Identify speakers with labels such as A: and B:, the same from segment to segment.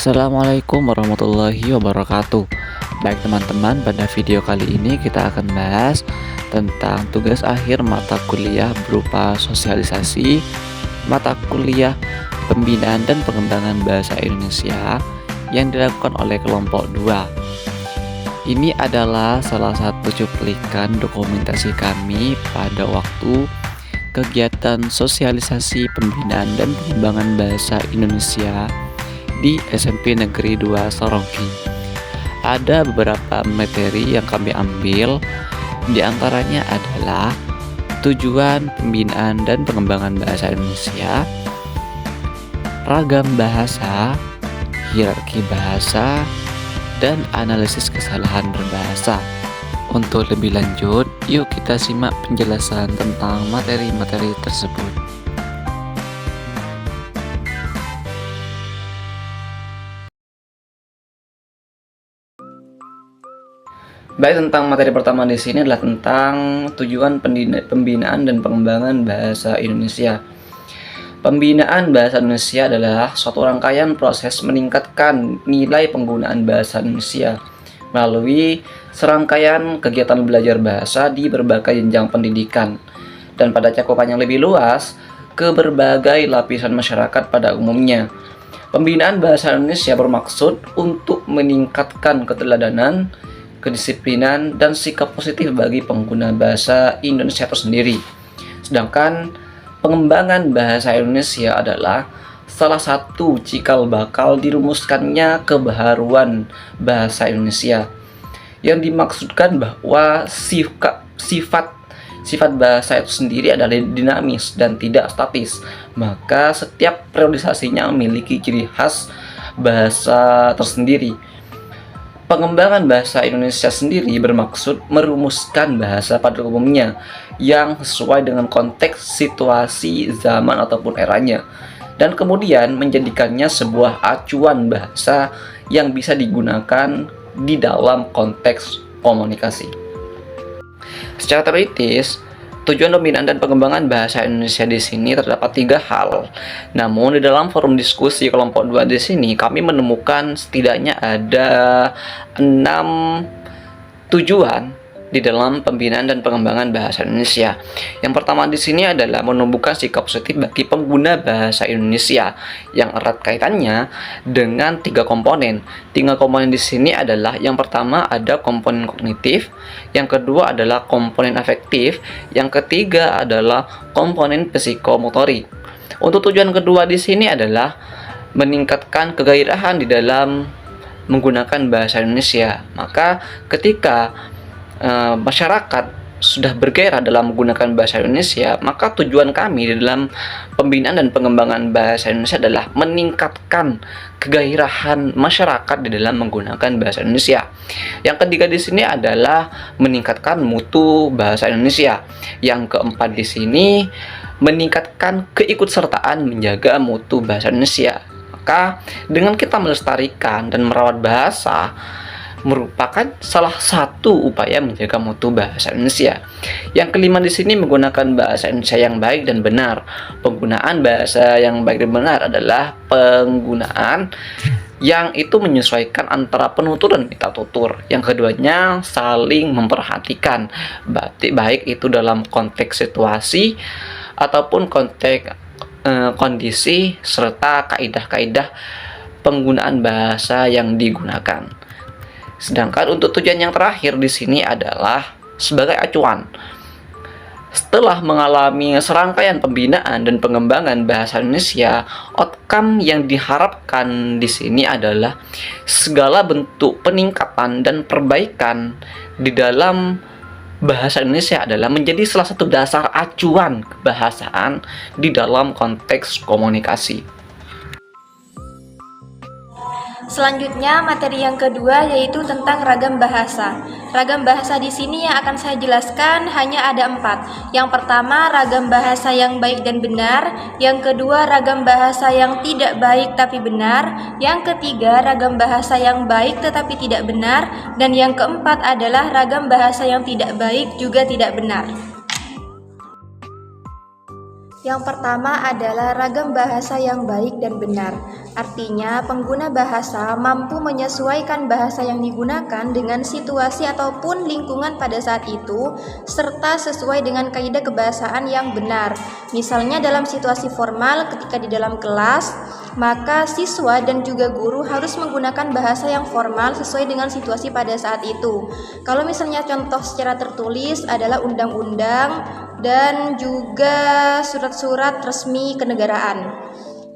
A: Assalamualaikum warahmatullahi wabarakatuh. Baik teman-teman, pada video kali ini kita akan bahas tentang tugas akhir mata kuliah berupa sosialisasi mata kuliah pembinaan dan pengembangan bahasa Indonesia yang dilakukan oleh kelompok 2. Ini adalah salah satu cuplikan dokumentasi kami pada waktu kegiatan sosialisasi pembinaan dan pengembangan bahasa Indonesia di SMP Negeri 2 Sorongking. Ada beberapa materi yang kami ambil, diantaranya adalah tujuan pembinaan dan pengembangan bahasa Indonesia, ragam bahasa, hierarki bahasa, dan analisis kesalahan berbahasa. Untuk lebih lanjut, yuk kita simak penjelasan tentang materi-materi tersebut. Baik, tentang materi pertama di sini adalah tentang tujuan pembinaan dan pengembangan bahasa Indonesia. Pembinaan bahasa Indonesia adalah suatu rangkaian proses meningkatkan nilai penggunaan bahasa Indonesia melalui serangkaian kegiatan belajar bahasa di berbagai jenjang pendidikan dan pada cakupan yang lebih luas ke berbagai lapisan masyarakat pada umumnya. Pembinaan bahasa Indonesia bermaksud untuk meningkatkan keteladanan, kedisiplinan, dan sikap positif bagi pengguna bahasa Indonesia itu sendiri. Sedangkan pengembangan bahasa Indonesia adalah salah satu cikal bakal dirumuskannya kebaharuan bahasa Indonesia, yang dimaksudkan bahwa sifat bahasa itu sendiri adalah dinamis dan tidak statis. Maka setiap periodisasinya memiliki ciri khas bahasa tersendiri. Pengembangan bahasa Indonesia sendiri bermaksud merumuskan bahasa pada umumnya yang sesuai dengan konteks, situasi, zaman, ataupun eranya, dan kemudian menjadikannya sebuah acuan bahasa yang bisa digunakan di dalam konteks komunikasi. Secara teoritis, tujuan pembinaan dan pengembangan bahasa Indonesia di sini terdapat 3 hal. Namun di dalam forum diskusi kelompok 2 di sini kami menemukan setidaknya ada 6 tujuan di dalam pembinaan dan pengembangan bahasa Indonesia. Yang pertama di sini adalah menumbuhkan sikap positif bagi pengguna bahasa Indonesia yang erat kaitannya dengan 3 komponen. 3 komponen di sini adalah yang pertama ada komponen kognitif, yang kedua adalah komponen afektif, yang ketiga adalah komponen psikomotorik. Untuk tujuan kedua di sini adalah meningkatkan kegairahan di dalam menggunakan bahasa Indonesia. Maka ketika masyarakat sudah bergairah dalam menggunakan bahasa Indonesia, maka tujuan kami di dalam pembinaan dan pengembangan bahasa Indonesia adalah meningkatkan kegairahan masyarakat di dalam menggunakan bahasa Indonesia. Yang ketiga di sini adalah meningkatkan mutu bahasa Indonesia. Yang keempat di sini meningkatkan keikutsertaan menjaga mutu bahasa Indonesia. Maka dengan kita melestarikan dan merawat bahasa merupakan salah satu upaya menjaga mutu bahasa Indonesia. Yang kelima di sini menggunakan bahasa Indonesia yang baik dan benar. Penggunaan bahasa yang baik dan benar adalah penggunaan yang itu menyesuaikan antara penutur dan metatutur. Yang keduanya saling memperhatikan, baik itu dalam konteks situasi ataupun konteks kondisi serta kaidah-kaidah penggunaan bahasa yang digunakan. Sedangkan untuk tujuan yang terakhir di sini adalah sebagai acuan. Setelah mengalami serangkaian pembinaan dan pengembangan bahasa Indonesia, outcome yang diharapkan di sini adalah segala bentuk peningkatan dan perbaikan di dalam bahasa Indonesia adalah menjadi salah satu dasar acuan kebahasaan di dalam konteks komunikasi.
B: Selanjutnya, materi yang kedua yaitu tentang ragam bahasa. Ragam bahasa di sini yang akan saya jelaskan hanya ada 4. Yang pertama, ragam bahasa yang baik dan benar. Yang kedua, ragam bahasa yang tidak baik tapi benar. Yang ketiga, ragam bahasa yang baik tetapi tidak benar. Dan yang keempat adalah ragam bahasa yang tidak baik juga tidak benar. Yang pertama adalah ragam bahasa yang baik dan benar. Artinya, pengguna bahasa mampu menyesuaikan bahasa yang digunakan dengan situasi ataupun lingkungan pada saat itu, serta sesuai dengan kaidah kebahasaan yang benar. Misalnya dalam situasi formal ketika di dalam kelas, maka siswa dan juga guru harus menggunakan bahasa yang formal sesuai dengan situasi pada saat itu. Kalau misalnya contoh secara tertulis adalah undang-undang dan juga surat-surat resmi kenegaraan.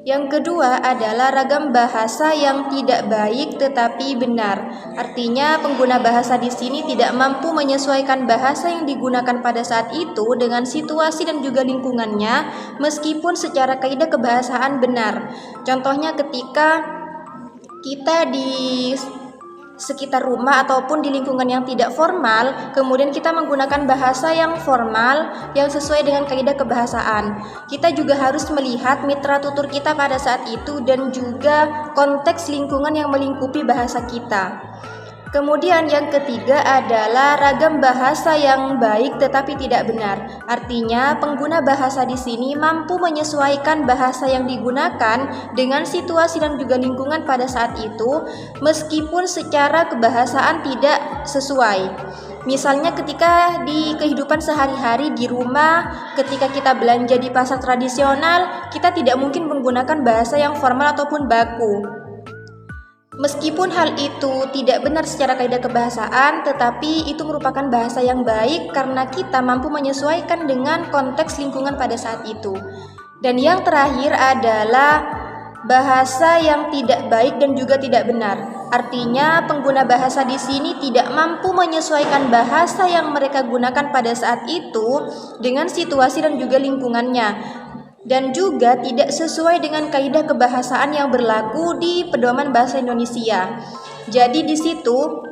B: Yang kedua adalah ragam bahasa yang tidak baik tetapi benar. Artinya pengguna bahasa di sini tidak mampu menyesuaikan bahasa yang digunakan pada saat itu dengan situasi dan juga lingkungannya meskipun secara kaidah kebahasaan benar. Contohnya ketika kita di sekitar rumah ataupun di lingkungan yang tidak formal, kemudian kita menggunakan bahasa yang formal yang sesuai dengan kaidah kebahasaan. Kita juga harus melihat mitra tutur kita pada saat itu dan juga konteks lingkungan yang melingkupi bahasa kita. Kemudian yang ketiga adalah ragam bahasa yang baik tetapi tidak benar. Artinya pengguna bahasa di sini mampu menyesuaikan bahasa yang digunakan dengan situasi dan juga lingkungan pada saat itu meskipun secara kebahasaan tidak sesuai. Misalnya ketika di kehidupan sehari-hari di rumah, ketika kita belanja di pasar tradisional, kita tidak mungkin menggunakan bahasa yang formal ataupun baku. Meskipun hal itu tidak benar secara kaidah kebahasaan, tetapi itu merupakan bahasa yang baik karena kita mampu menyesuaikan dengan konteks lingkungan pada saat itu. Dan yang terakhir adalah bahasa yang tidak baik dan juga tidak benar. Artinya pengguna bahasa di sini tidak mampu menyesuaikan bahasa yang mereka gunakan pada saat itu dengan situasi dan juga lingkungannya, dan juga tidak sesuai dengan kaidah kebahasaan yang berlaku di Pedoman Bahasa Indonesia. Jadi di situ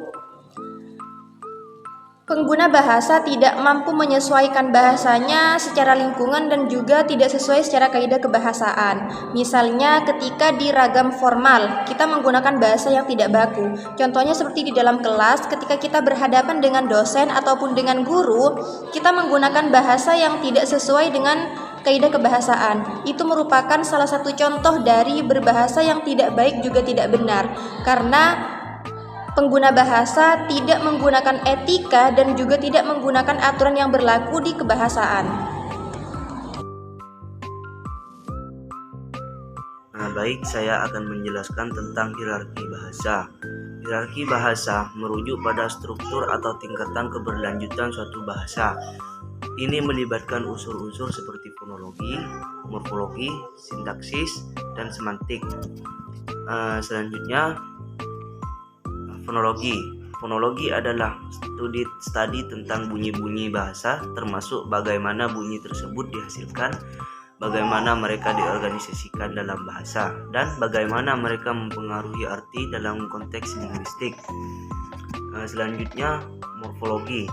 B: pengguna bahasa tidak mampu menyesuaikan bahasanya secara lingkungan dan juga tidak sesuai secara kaidah kebahasaan. Misalnya ketika di ragam formal, kita menggunakan bahasa yang tidak baku. Contohnya seperti di dalam kelas, ketika kita berhadapan dengan dosen ataupun dengan guru, kita menggunakan bahasa yang tidak sesuai dengan kaidah kebahasaan. Itu merupakan salah satu contoh dari berbahasa yang tidak baik juga tidak benar, karena pengguna bahasa tidak menggunakan etika dan juga tidak menggunakan aturan yang berlaku di kebahasaan.
C: Baik, saya akan menjelaskan tentang hierarki bahasa. Hierarki bahasa merujuk pada struktur atau tingkatan keberlanjutan suatu bahasa. Ini melibatkan unsur-unsur seperti fonologi, morfologi, sintaksis, dan semantik. Selanjutnya, fonologi. Fonologi adalah studi tentang bunyi-bunyi bahasa, termasuk bagaimana bunyi tersebut dihasilkan, bagaimana mereka diorganisasikan dalam bahasa, dan bagaimana mereka mempengaruhi arti dalam konteks linguistik. Selanjutnya, morfologi.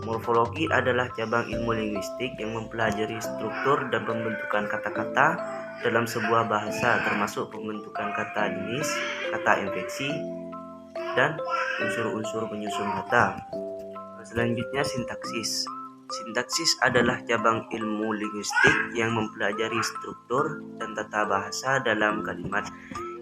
C: Morfologi adalah cabang ilmu linguistik yang mempelajari struktur dan pembentukan kata-kata dalam sebuah bahasa, termasuk pembentukan kata jenis, kata infeksi, dan unsur-unsur penyusun kata. Selanjutnya, sintaksis. Sintaksis adalah cabang ilmu linguistik yang mempelajari struktur dan tata bahasa dalam kalimat.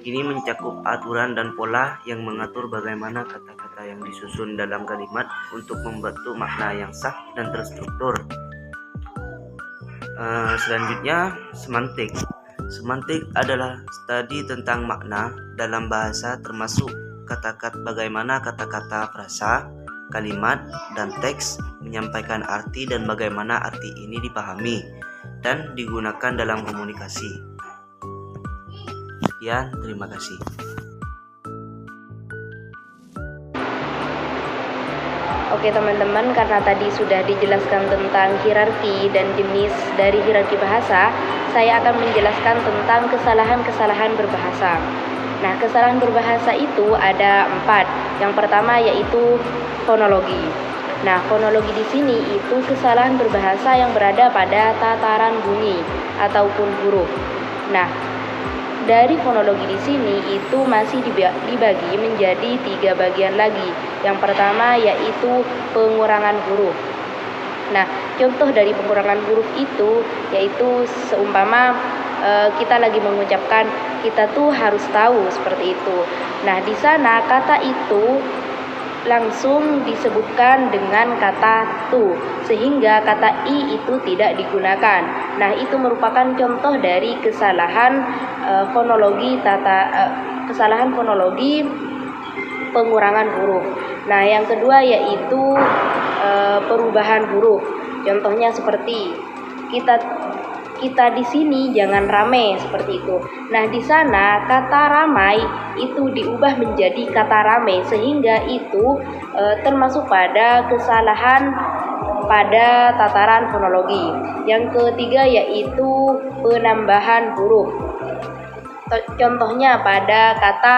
C: Ini mencakup aturan dan pola yang mengatur bagaimana kata-kata yang disusun dalam kalimat untuk membentuk makna yang sah dan terstruktur. Selanjutnya, semantik. Semantik adalah studi tentang makna dalam bahasa, termasuk bagaimana kata-kata, frasa, kalimat, dan teks menyampaikan arti dan bagaimana arti ini dipahami dan digunakan dalam komunikasi. Sekian, terima kasih.
D: Oke teman-teman, karena tadi sudah dijelaskan tentang hierarki dan jenis dari hierarki bahasa, saya akan menjelaskan tentang kesalahan-kesalahan berbahasa. Nah, kesalahan berbahasa itu ada 4. Yang pertama yaitu fonologi. Nah, fonologi di sini itu kesalahan berbahasa yang berada pada tataran bunyi ataupun huruf. Nah, dari fonologi di sini itu masih dibagi menjadi 3 bagian lagi. Yang pertama yaitu pengurangan huruf. Nah, contoh dari pengurangan huruf itu yaitu seumpama kita lagi mengucapkan kita tuh harus tahu seperti itu. Nah, di sana kata itu langsung disebutkan dengan kata tu, sehingga kata i itu tidak digunakan. Nah, itu merupakan contoh dari kesalahan kesalahan fonologi pengurangan huruf. Nah, yang kedua yaitu perubahan huruf. Contohnya seperti kita di sini jangan ramai, seperti itu. Nah, di sana kata ramai itu diubah menjadi kata ramai, sehingga itu termasuk pada kesalahan pada tataran fonologi. Yang ketiga yaitu penambahan huruf. Contohnya pada kata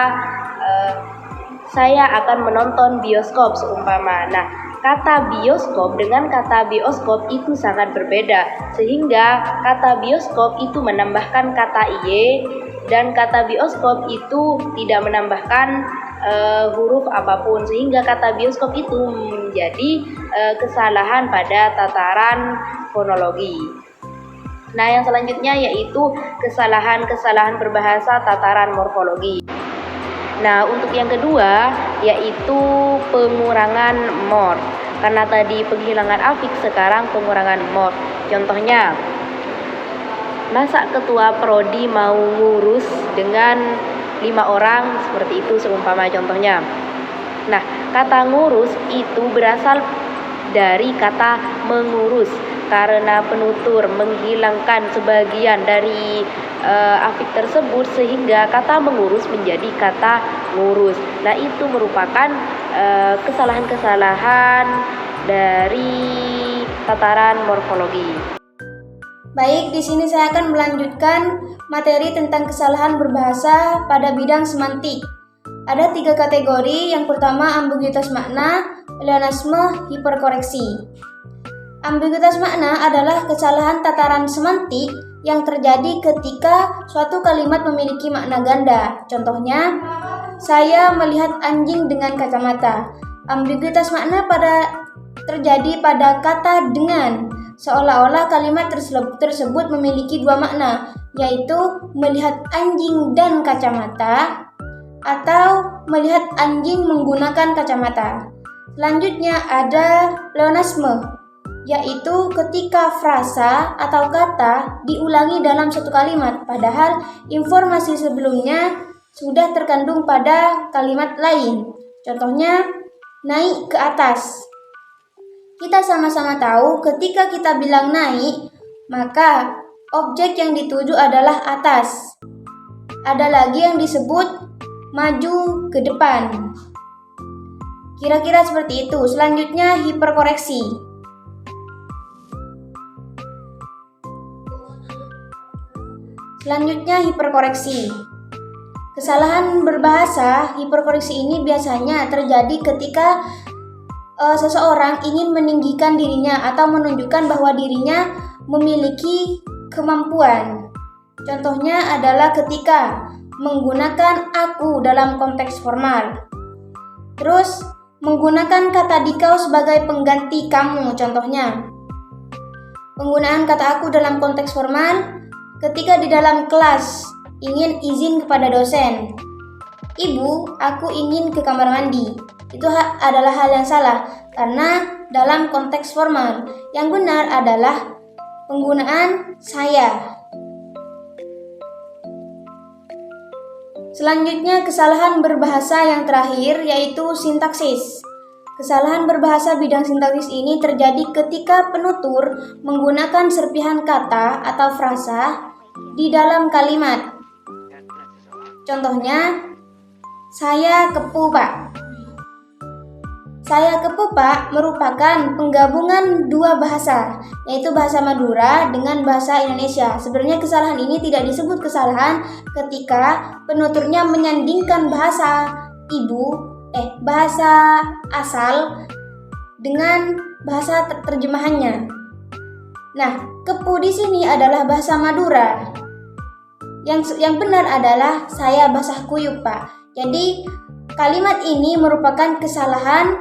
D: saya akan menonton bioskop seumpama. Nah, kata bioskop dengan kata bioskop itu sangat berbeda, sehingga kata bioskop itu menambahkan kata iye dan kata bioskop itu tidak menambahkan huruf apapun, sehingga kata bioskop itu menjadi kesalahan pada tataran fonologi. Nah, yang selanjutnya yaitu kesalahan-kesalahan berbahasa tataran morfologi. Nah, untuk yang kedua yaitu pengurangan morf. Karena tadi penghilangan afiks, sekarang pengurangan morf. Contohnya, masa ketua prodi mau ngurus dengan 5 orang, seperti itu seumpama contohnya. Nah, kata ngurus itu berasal dari kata mengurus, karena penutur menghilangkan sebagian dari afik tersebut, sehingga kata mengurus menjadi kata ngurus. Nah, itu merupakan kesalahan-kesalahan dari tataran morfologi.
B: Baik, di sini saya akan melanjutkan materi tentang kesalahan berbahasa pada bidang semantik. Ada 3 kategori. Yang pertama, ambiguitas makna, pleonasme, hiperkoreksi. Ambiguitas makna adalah kesalahan tataran semantik yang terjadi ketika suatu kalimat memiliki makna ganda. Contohnya, saya melihat anjing dengan kacamata. Ambiguitas makna terjadi pada kata dengan, seolah-olah kalimat tersebut memiliki 2 makna, yaitu melihat anjing dan kacamata atau melihat anjing menggunakan kacamata. Selanjutnya ada pleonasme, yaitu ketika frasa atau kata diulangi dalam satu kalimat, padahal informasi sebelumnya sudah terkandung pada kalimat lain. Contohnya, naik ke atas. Kita sama-sama tahu ketika kita bilang naik, maka objek yang dituju adalah atas. Ada lagi yang disebut maju ke depan. Kira-kira seperti itu. Selanjutnya hiperkoreksi. Kesalahan berbahasa hiperkoreksi ini biasanya terjadi ketika seseorang ingin meninggikan dirinya atau menunjukkan bahwa dirinya memiliki kemampuan. Contohnya adalah ketika menggunakan aku dalam konteks formal. Terus menggunakan kata dikau sebagai pengganti kamu. Contohnya, penggunaan kata aku dalam konteks formal ketika di dalam kelas ingin izin kepada dosen. Ibu, aku ingin ke kamar mandi. Itu adalah hal yang salah karena dalam konteks formal. Yang benar adalah penggunaan saya. Selanjutnya kesalahan berbahasa yang terakhir yaitu sintaksis. Kesalahan berbahasa bidang sintaksis ini terjadi ketika penutur menggunakan serpihan kata atau frasa di dalam kalimat. Contohnya, saya kepu Pak. Saya kepu Pak merupakan penggabungan 2 bahasa, yaitu bahasa Madura dengan bahasa Indonesia. Sebenarnya kesalahan ini tidak disebut kesalahan ketika penuturnya menyandingkan bahasa bahasa asal dengan bahasa terjemahannya. Nah, kepu di sini adalah bahasa Madura. Yang benar adalah saya basah kuyup Pak. Jadi kalimat ini merupakan kesalahan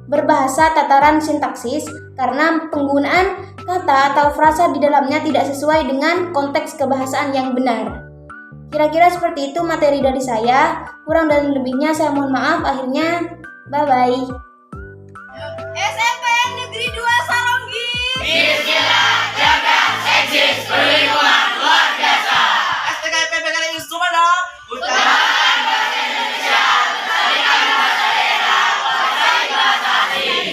E: berbahasa tataran sintaksis karena penggunaan kata atau frasa di dalamnya tidak sesuai dengan konteks kebahasaan yang benar. Kira-kira seperti itu materi dari saya. Kurang dan lebihnya saya mohon maaf. Akhirnya, bye-bye.
F: SMP Negeri 2 Saronggi.
G: Bismillah, jaga, eksis, berlingkungan, luar biasa.
F: STKP PKN Instrumen dong.
G: Utamakan bahasa Indonesia, lestarikan bahasa daerah, kuasai bahasa asing.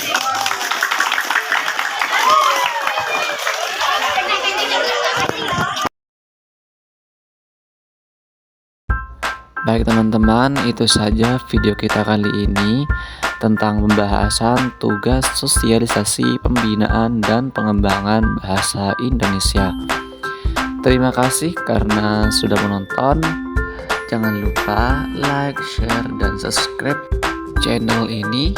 A: Baik teman-teman, itu saja video kita kali ini tentang pembahasan tugas sosialisasi pembinaan dan pengembangan bahasa Indonesia. Terima kasih karena sudah menonton. Jangan lupa like, share, dan subscribe channel ini.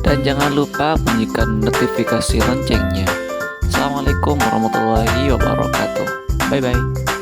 A: Dan jangan lupa bunyikan notifikasi loncengnya. Assalamualaikum warahmatullahi wabarakatuh. Bye-bye.